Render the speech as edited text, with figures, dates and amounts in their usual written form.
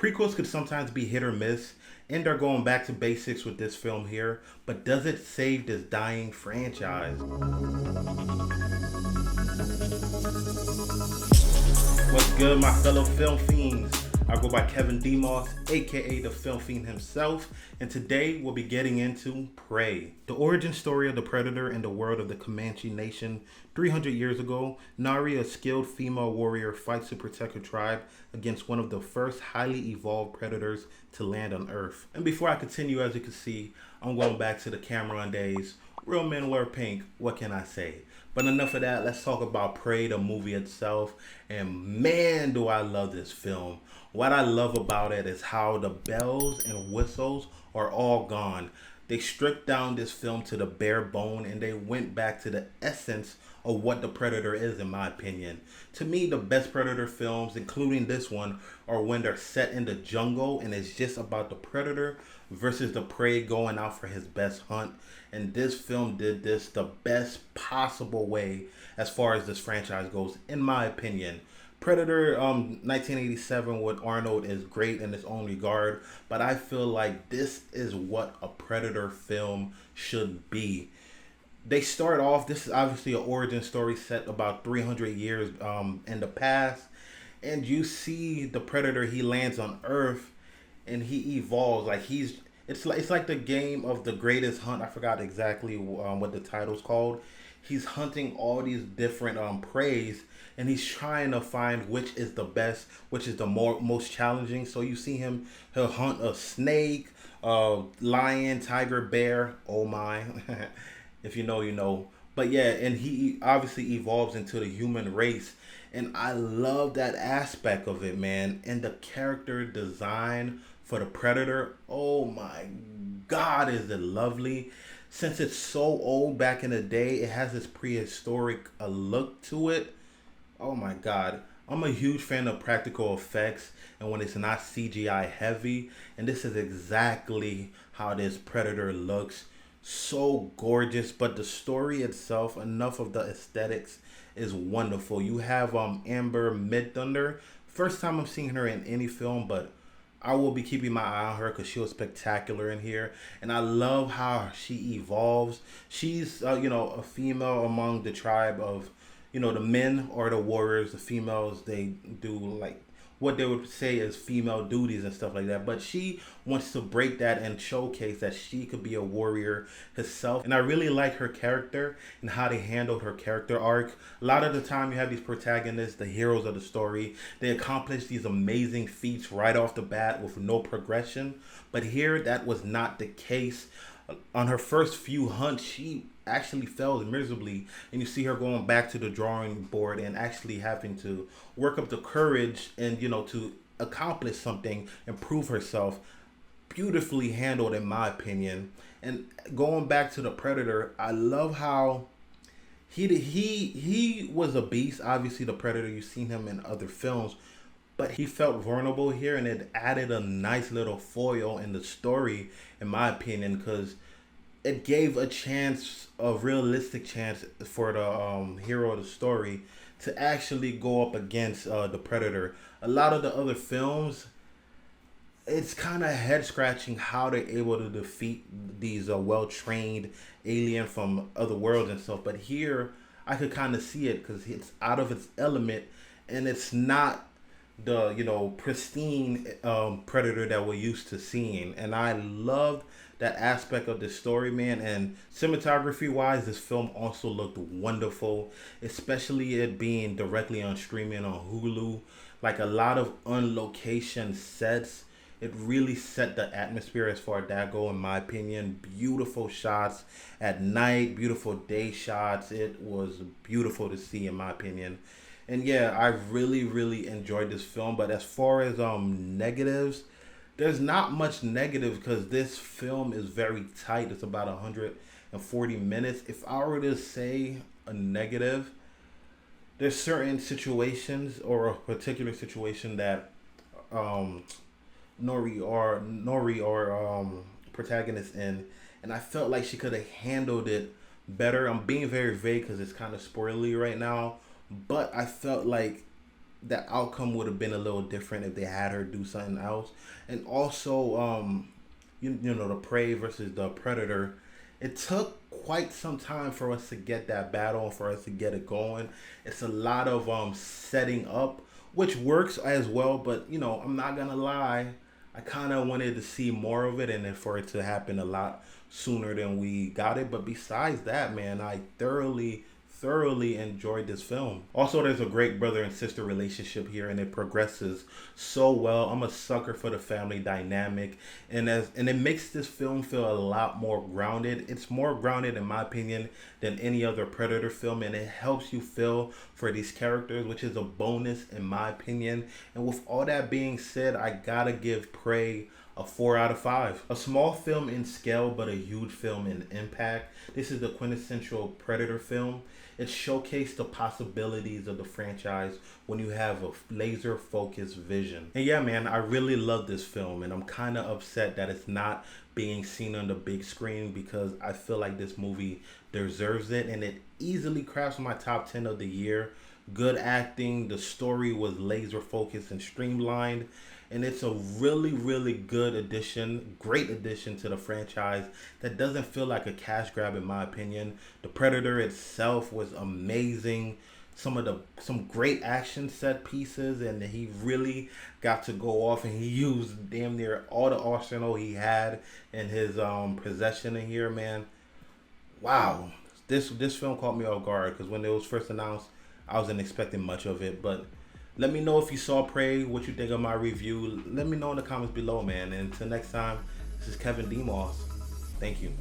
Prequels could sometimes be hit or miss, and they're going back to basics with this film here, but does it save this dying franchise? What's good, my fellow film fiends? I go by Kevin Demos, aka the Film Fiend himself, and today we'll be getting into Prey. The origin story of the Predator in the world of the Comanche Nation. 300 years ago, Nari, a skilled female warrior, fights to protect her tribe against one of the first highly evolved predators to land on Earth. And before I continue, as you can see, I'm going back to the Cameron days. Real men wear pink, what can I say? But enough of that, let's talk about Prey, the movie itself. And man, do I love this film. What I love about it is how the bells and whistles are all gone. They stripped down this film to the bare bone and they went back to the essence of what the Predator is, in my opinion. To me, the best Predator films, including this one, are when they're set in the jungle and it's just about the Predator versus the prey going out for his best hunt. And this film did this the best possible way as far as this franchise goes, in my opinion. Predator 1987 with Arnold is great in its own regard, but I feel like this is what a Predator film should be. They start off, this is obviously an origin story set about 300 years in the past, and you see the Predator, he lands on Earth and he evolves like it's like the game of the greatest hunt. I forgot exactly what the title's called. He's hunting all these different preys, and he's trying to find which is the best, which is the most challenging. So you see him, he'll hunt a snake, lion, tiger, bear. Oh my. If you know, you know. But yeah, and he obviously evolves into the human race. And I love that aspect of it, man. And the character design for the Predator, oh my God, is it lovely. Since it's so old back in the day, it has this prehistoric look to it. Oh my God. I'm a huge fan of practical effects and when it's not CGI heavy. And this is exactly how this Predator looks. So gorgeous, but the story itself, enough of the aesthetics, is wonderful. You have Amber Midthunder. First time I'm seeing her in any film, but I will be keeping my eye on her because she was spectacular in here. And I love how she evolves. She's, a female among the tribe of, the men or the warriors. The females, they do like what they would say is female duties and stuff like that. But she wants to break that and showcase that she could be a warrior herself. And I really like her character and how they handled her character arc. A lot of the time you have these protagonists, the heroes of the story, they accomplish these amazing feats right off the bat with no progression. But here that was not the case. On her first few hunts, she actually failed miserably, and you see her going back to the drawing board and actually having to work up the courage and to accomplish something and prove herself. Beautifully handled, in my opinion. And going back to the Predator, I love how he was a beast. Obviously the Predator, you've seen him in other films, but he felt vulnerable here, and it added a nice little foil in the story, in my opinion, because it gave a chance, a realistic chance for the hero of the story to actually go up against the Predator. A lot of the other films, it's kind of head scratching how they're able to defeat these well-trained alien from other worlds and stuff. But here, I could kind of see it because it's out of its element, and it's not the pristine Predator that we're used to seeing. And I loved that aspect of the story, man. And cinematography wise, this film also looked wonderful, especially it being directly on streaming on Hulu. Like a lot of on location sets, it really set the atmosphere as far as that go, in my opinion. Beautiful shots at night, beautiful day shots. It was beautiful to see, in my opinion. And yeah, I really enjoyed this film. But as far as negatives, there's not much negative because this film is very tight. It's about 140 minutes. If I were to say a negative, there's certain situations or a particular situation that Nori or protagonist in, and I felt like she could have handled it better. I'm being very vague because it's kind of spoilery right now, but I felt like the outcome would have been a little different if they had her do something else. And also, you know, the prey versus the predator. It took quite some time for us to get that battle and for us to get it going. It's a lot of setting up, which works as well. But you know, I'm not gonna lie, I kind of wanted to see more of it and then for it to happen a lot sooner than we got it. But besides that, man, I thoroughly enjoyed this film. Also, there's a great brother and sister relationship here and it progresses so well. I'm a sucker for the family dynamic, and it makes this film feel a lot more grounded. It's more grounded in my opinion than any other Predator film, and it helps you feel for these characters, which is a bonus in my opinion. And with all that being said, I gotta give Prey a 4 out of 5. A small film in scale, but a huge film in impact. This is the quintessential Predator film. It showcased the possibilities of the franchise when you have a laser focused vision. And yeah, man, I really love this film, and I'm kind of upset that it's not being seen on the big screen because I feel like this movie deserves it, and it easily crafts my top 10 of the year. Good acting, the story was laser focused and streamlined, and it's a really good addition, great addition to the franchise that doesn't feel like a cash grab in my opinion. The Predator itself was amazing. Some great action set pieces, and he really got to go off and he used damn near all the arsenal he had in his possession in here, man. Wow. This film caught me off guard because when it was first announced, I wasn't expecting much of it, but let me know if you saw Prey, what you think of my review. Let me know in the comments below, man. And until next time, this is Kevin Demos. Thank you.